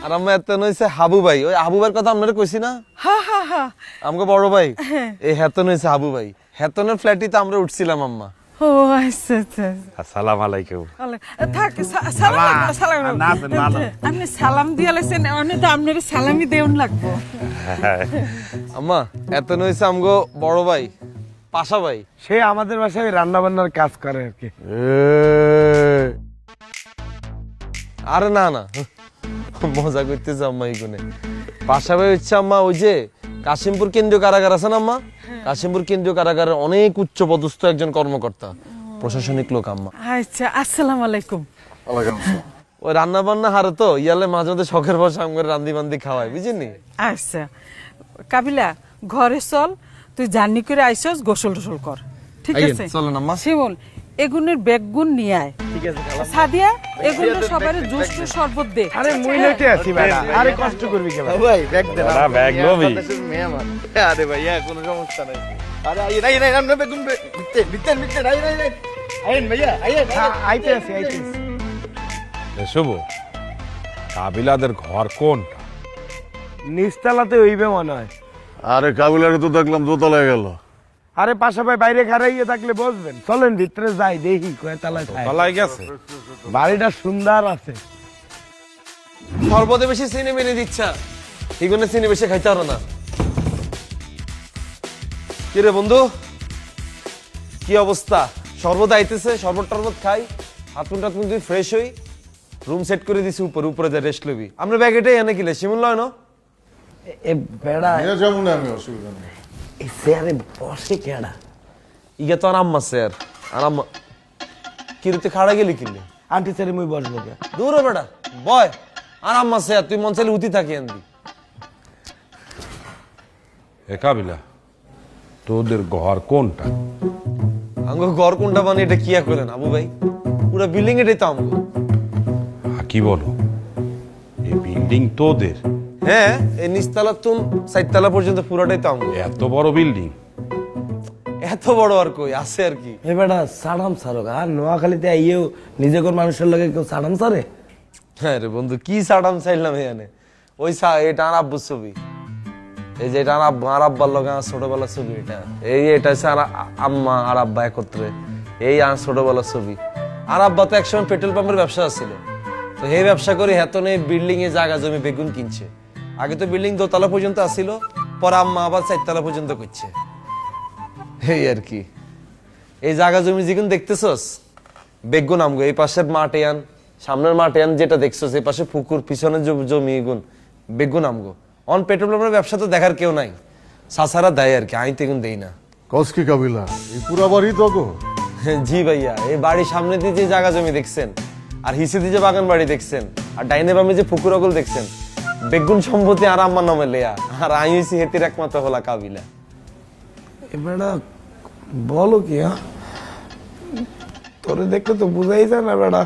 আর আম্মা এত হইছে হাবু ভাই, ওই হাবু ভাইয়ের কথা আপনারা কইছি না? হ্যাঁ হ্যাঁ হ্যাঁ। আমাকে বড় ভাই এই হেতন হইছে হাবু ভাই। হেতনের ফ্ল্যাটই তো আমরা উঠছিলাম আম্মা। ও আচ্ছা আচ্ছা। আসসালামু আলাইকুম। থাক সালাম সালাম। আপনি সালাম দিয়ে লাইছেন, অনেক তো আপনার সালামি দেউন লাগবো। আম্মা এত হইছে আমগো বড় ভাই পাশা ভাই। সে আমাদের বাসায় রান্না বান্নার কাজ করে আর কি। আরে না না, মজা করতেছে আম্মা। এইগুনে পাশা ভাই হচ্ছে আম্মা ওই যে কাশিমপুর কেন্দ্রীয় কারাগার আছে না আম্মা, কাশিমপুর কেন্দ্রীয় কারাগারের অনেক উচ্চ পদস্থ একজন কর্মকর্তা, প্রশাসনিক লোক আম্মা। আচ্ছা আসসালামু আলাইকুম। ওই রান্না বান্না হারে তো ইয়ালে মাঝে মধ্যে শখের বসে আমাকে রান্দি বান্দি খাওয়াই, বুঝিনি? আচ্ছা কাবিলা, ঘরে চল, তুই জার্নি করে আইসস, গোসল টোসল কর, ঠিক আছে? চলেন আম্মা। শিমুল এগুনের বেগুন নিয়ে আয়। ঠিক আছে সাদিয়া এগুলো সবার জুস টুস শরবত দে। আরে মুই লইতে আছি বেটা, আরে কষ্ট করবি কেন ভাই ব্যাগ দে না, ব্যাগ লবি। আরে ভাইয়া কোনো সমস্যা নাই। আরে আই নাই নাই আমরা বেগুন বিতে বিতে বিতে নাই নাই নাই আইন ভাইয়া আইন। আইতে আছি আইতে আছি। শুভ, কাবিলাদের ঘর কোনটা? নিচতলাতে হইবে মনে হয়। আরে কাবিলারে তো দেখলাম দোতলায় গেল। আরে পাশা ভাই বাইরে খারাইয়ে থাকলে বসবেন, চলেন ভিতরে যাই দেখি কয় তলায় থাকে। তলায় গেছে। বাড়িটা সুন্দর আছে। সর্বদে বেশি চিনি মেনে দিচ্ছা, এগুনে চিনি বেশি খাইতে পারো না। কি রে বন্ধু, কি অবস্থা? শরবত আইতেছে, শরবত টরবত খাই, হাতুন টাতুন তুই ফ্রেশ হই। রুম সেট করে দিছি উপরে, উপরে যা রেস্ট লবি। আমরা ব্যাগ এটাই এনে কিলে শিমুল লয় না? এ বেড়া নিয়ে যাবো না, আমি অসুবিধা নেই। এই স্যারে বসে কেডা? ইয়া তো আর আম্মা স্যার, আর আম্মা কি রে তুই খাড়া গেলি কিনলে? আন্টি স্যারে মুই বসবো কে? দূর হ বেটা, বয়। আর আম্মা স্যার তুই মন চাইলে উতি থাকি আনবি। এ কাবিলা, তোদের ঘর কোনটা? আমগো ঘর কোনটা মানে এটা কি করেন আবু ভাই? পুরো বিল্ডিং এটাই তো আমগো। কি বলো, এই বিল্ডিং তোদের? হ্যাঁ, এই নিচতলা তুন সাইডতলা পর্যন্ত পুরোটাই তো আমগো। এত বড় বিল্ডিং? এত বড় আর কই আছে আর কি। এ বেটা সাড়াম সারক, আর নোয়াখালীতে আইয়েও নিজেকর মানুষের লগে কেউ সাড়াম সারে? হ্যাঁ রে বন্ধু, কি সাডাম চাইলাম এখানে। ওই এটা আর আব্বুর ছবি, এই যে এটা আর আব্বার লগে আমার ছোটবেলার ছবি। এটা হচ্ছে আম্মা আর আব্বা একত্রে, এই আর ছোটবেলার ছবি। আর আব্বা তো একসময় পেট্রোল পাম্পের ব্যবসা ছিল, তো এই ব্যবসা করে হেতনে বিল্ডিং এ জায়গা জমি বেগুন কিনছে। আগে তো বিল্ডিং দোতলা পর্যন্ত আসছিল, পরে আম্মা আবার 4 তলা পর্যন্ত করছে। এই আর কি। এই জায়গা জমি যেগুন দেখতেছস বেগুন আমগো। এই পাশের মাঠে আন, সামনের মাঠে আন যেটা দেখছস, এই পাশে পুকুর, পিছনের জমি এগুন বেগুন আমগো। অন পেট্রোল পাম্পের ব্যবসা তো দেখার কেউ নাই, সাসারা দেয় আর কি, আমি তো এগুন দেই না। কসকি কাবিলা, এই পুরা বাড়ি তো গো? জি ভাইয়া, এই বাড়ির সামনে দিয়ে যে জায়গা জমি দেখছেন, আর হিসে দিয়ে যে বাগান বাড়ি দেখছেন, আর ডাইনে বামে যে পুকুর অগল দেখছেন, বেগুন সম্পত্তি আর আম্মার নামে লেয়া। আর আমি হইছি হেতির একমাত্র হলা কাবিলা। এ বেটা বলো কি? তোরে দেখলে তো বুঝাই যায় না বেটা,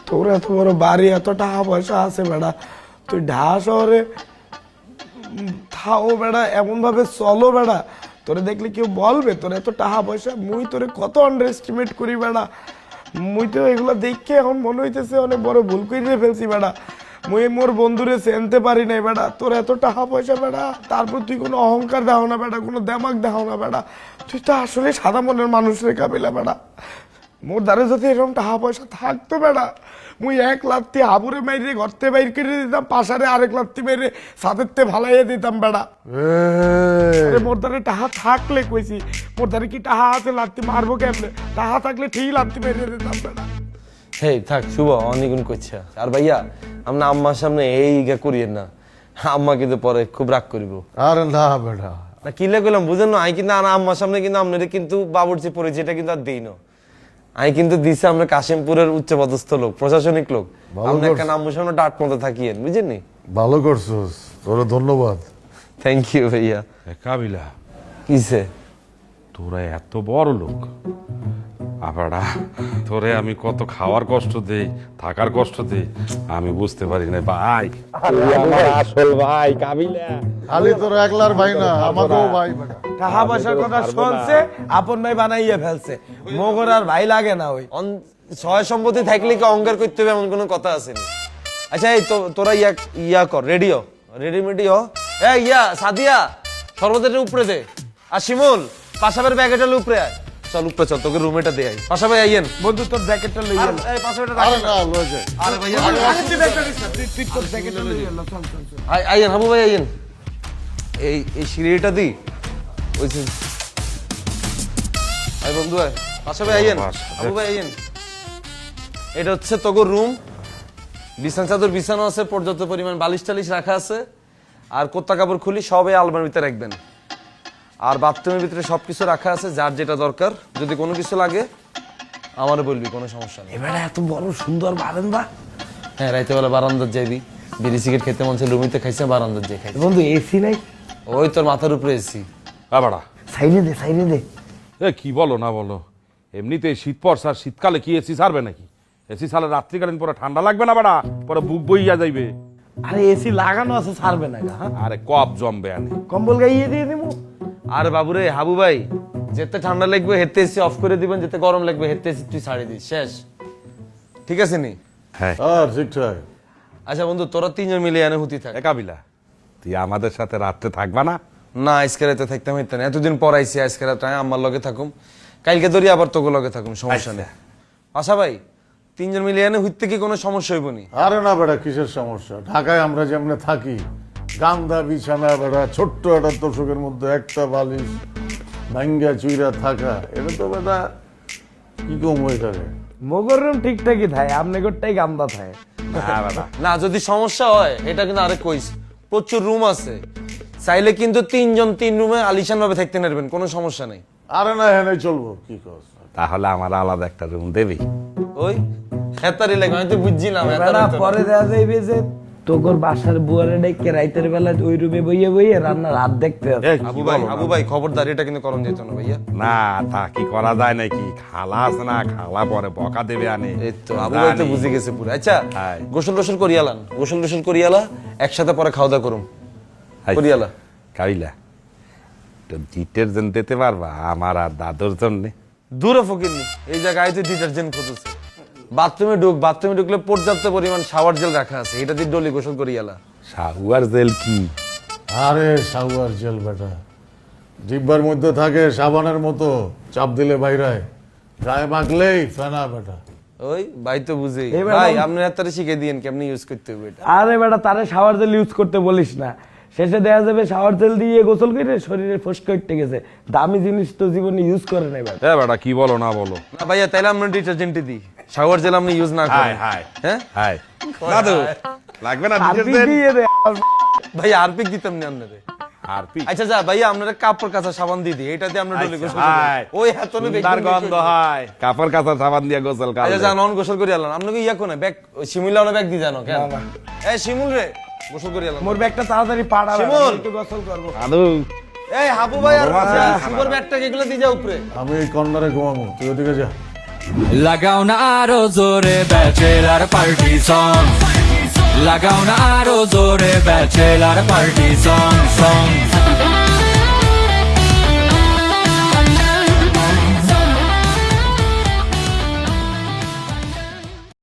তোর এত বড় বাড়ি, এত টাকা পয়সা আছে বেটা, তুই ঢাকা শহরে থাও বেটা, এমন ভাবে চলো বেটা, তোরে দেখলে কেউ বলবে তোর এত টাকা পয়সা? মুই তোরে কত আন্ডার এস্টিমেট করি বেটা, মুই তো এগুলো দেখে এখন মনে হইতেছে অনেক বড় ভুল করে ফেলছি বেটা। মুই মোর বন্ধুরে চিনতে পারি নাই বেটা, তোর এত টাকা পয়সা বেটা, তারপর তুই কোনো অহংকার দেও না বেটা, কোনো দেমাক দেও না বেটা, তুই তো আসলে সাদা মনের মানুষ রে কাবিলা বেটা। মোর দ্বারা যদি এরকম টাকা পয়সা থাকতো বেটা, মুই 1 লাত্তি হাবুরে মাইরে ঘরতে বাইর করে দিতাম, পাশারে আরেক লাত্তি মেরে সাথেরতে ভালাইয়ে দিতাম বেটা। আরে মোর দ্বারা টাকা থাকলে কইছি, মোর দ্বারা কি টাকা আছে লাত্তি মারবো কেমনে? টাকা থাকলে ঠিক লাত্তি মেরে দিতাম বেটা। হেই থাক শুভ, অনেকগুণ করছে। আর ভাইয়া আমরা আম্মার সামনে এই ইগা করিয়েন না, আম্মা কিন্তু পরে খুব রাগ করিব। আরে না বেটা, না কিলে কইলাম বুঝেন না, আমি কিন্তু আম্মার সামনে কিন্তু আপনার কিন্তু বাবুর্চি পড়েছি, এটা কিন্তু আর দিই না। আমি কিন্তু দিছি আমরা কাশিমপুরের উচ্চপদস্থ লোক, প্রশাসনিক লোক, আমরা একটা আম্মুর সামনে ডাট মতো থাকিয়েন, বুঝেননি? ভালো করছস, তোরে ধন্যবাদ। থ্যাংক ইউ ভাইয়া। এ কাবিলা, কিসে? তোরা এত বড় লোক, আবারা তোরে আমি কত খাওয়ার কষ্ট দেই, থাকার কষ্ট দেই, আমি বুঝতে পারি না ভাই। আমার আসল ভাই কাবিলা। খালি তোর একলার ভাই না, আমাকেও ভাই বেটা। টাকা পয়সার কথা শুনছে, আপন ভাই বানাইয়া ফেলছে, মগর আর ভাই লাগে না। ওই সহায় সম্পত্তি থাকলে কি অহংকার করতে হবে এমন কোনো কথা আছে না? আচ্ছা এই তোরা ইয়া কর রেডিও রেডিমেডি হ ইয়া সাদিয়া সর্বদের উপরে দে আর শিমুল পাশাবের ব্যাগেটার উপরে আয় চল উপরে চল তোকে রুমেটা দে আই পাশাবে আইয়েন বন্ধু তোর জ্যাকেটটা লই এলো এই পাশাবেটা আরে রাখ না লয়ে যায় আরে ভাইয়া তুই তোর জ্যাকেটটা লই এলো চল চল চল আইয়েন হাবু ভাই আইয়েন এই সিঁড়িটা দি ওই যে আই বন্ধু আয় পাশাবে আইয়েন হাবু ভাই আইয়েন এটা হচ্ছে তোগো রুম বিছানা চাদর বিছানো আছে পর্যাপ্ত পরিমাণ বালিশ টালিশ রাখা আছে আর কোত্তা কাপড় খুলি সব এই আলমারির ভিতরে রাখবেন আর বাথরুমের ভিতরে সবকিছু রাখা আছে যার যেটা দরকার যদি কোনো কিছু লাগে আমারে বলবি কোনো সমস্যা নেই এবারে এত বড় সুন্দর বারান্দা হ্যাঁ রাইতে বেলা বারান্দার যাইবি বিড়ি সিগারেট খেতে মন চাই রুমিতে খাইছে বারান্দার যাই খাইছে বন্ধু এসি নাই ওই তোর মাথার উপরে এসি বাড়া সাইনে দে এ কি বলো না বলো এমনিতে শীত পড়ছে আর শীতকালে কি এসি ছাড়বে নাকি এসি ছাড়লে রাত্রিকালীন পরে ঠান্ডা লাগবে না বাড়া পরে বুক বইয়া যাইবে আরে এসি লাগানো আছে ছাড়বে না গা আরে কপ জমবে আনে কম্বল গাইয়ে দিয়ে দিমু আর বাবুরে হাবু ভাই যেতে ঠান্ডা লাগবে হেতে এসি অফ করে দিবেন যেতে গরম লাগবে হেতে এসি তুই ছাড়িয়ে দিস শেষ ঠিক আছে নি হ্যাঁ আর ঠিকঠাক আচ্ছা বন্ধু তোরা তিনজন মিলে এনে হুতি থাক এ কাবিলা তুই আমাদের সাথে রাত্রে থাকবা না না আজকে রাতে থাকতাম হইতে না এতদিন পর আইসি আজকে রাতে আমার লগে থাকুম কালকে ধরি আবার তোকে লগে থাকুম সমস্যা নেই আশা ভাই তিনজন মিলে এনে হুইতে কি কোনো সমস্যা হইব নি আরে না বেটা কিসের সমস্যা ঢাকায় আমরা যেমনে থাকি গান্দা বিছানা বেটা ছোট্ট একটা তোষকের মধ্যে একটা বালিশ ভাঙ্গা চুইরা থাকা এটা তো বেটা কি কম হয়ে থাকে মগর রুম ঠিকঠাকই থাকে আপনি গোটাই গান্দা থাকে না বাবা না যদি সমস্যা হয় এটা কিন্তু আরে কইস প্রচুর রুম আছে চাইলে কিন্তু তিনজন তিন রুমে আলিশান ভাবে থাকতে পারবেন কোনো সমস্যা নেই আরে না হ্যাঁ চলবো কি কস তাহলে আমার আলাদা একটা রুম দেবি ওই হেতারি লাগে আমি তো বুঝছি না বেড়া পরে দেওয়া যাইবে যে তোর বাসার বুয়ারে ডেকে রাইতের বেলা ওই রুমে বইয়ে রান্নার হাত দেখতে হবে আবু ভাই খবরদার এটা কিন্তু করণ যেত না ভাইয়া না তা কি করা যায় নাকি খালা আছে না খালা পরে বকা দেবে আনে এই তো আবু ভাই তো বুঝে গেছে পুরো আচ্ছা হাই। গোসল করিয়ালান গোসল করিয়ালা একসাথে পরে খাওয়া দাওয়া করুম করিয়ালা কাবিলা তো ডিটারজেন্ট দিতে পারবা আমার আর দাদুর জন্য দূরে ফকিরনি এই জায়গায় তো ডিটারজেন্ট খুঁজছে বাথরুমে ঢুকলে পর্যাপ্ত পরিমাণ শাওয়ার জেল রাখা আছে এটা দিয়ে ডলি গোসল করিয়ালা শাহুয়ার জেল কি আরে সাগুয়ার জেল বেটা জিব্বার মধ্যে থাকে সাবানের মতো চাপ দিলে বাইরায় গায়ে মাখলেই ফেনা বেটা ওই ভাই তো বুঝেই এই ম্যাডাম- ভাই আপনি হাতে শিখে দিয়েন কেমনি ইউজ করতে হবে এটা আরে বেটা তারে শাওয়ার জেল ইউজ করতে বলিস না শেষে দেখা যাবে শাওয়ার জেল দিয়ে গোসল করে শরীরে ফসকে উঠতে গেছে দামি জিনিস তো জীবনে ইউজ করে নাই বেটা এ বেটা কি বলো না বলো না ভাইয়া তাইলে আমরা ডিটারজেন্টই দিই শাওয়ার জেল আপনি ইউজ না হাই করেন হাই হ্যাঁ হাই দাদু লাগবে না হারপিক ডিটারজেন্ট দিয়ে দে ভাই আরপিক দিতাম না আপনারে আর পি আচ্ছা যা ভাইয়া আপনারা কাপড় কাঁচা সাবান দিয়ে দিই এটা দিয়ে আমরা ডলি গোসল হাই করি ওই হাতনে তার গন্ধ হয় কাপড় কাঁচা সাবান দিয়ে গোসল আচ্ছা কালে যা নন গোসল করি আলাম আপনাকে ইয়া কোনে ব্যাগ শিমুলানো ব্যাগ দি জানো কেন এই শিমুল রে গোসল করি আলাম মোর ব্যাগটা তাড়াতাড়ি পাড়া শিমুল! একটু গোসল করবো দাদু এই হাবু ভাই আর নরম আছে। সুপার ব্যাগটা এগুলো দিয়ে যা উপরে আমি এই কর্নারে ঘুমাবো তুই ওদিকে যা লাগাও না আরো জোরে ব্যাচেলার পার্টি সং লাগাও না আরো জোরে ব্যাচেলার পার্টি সং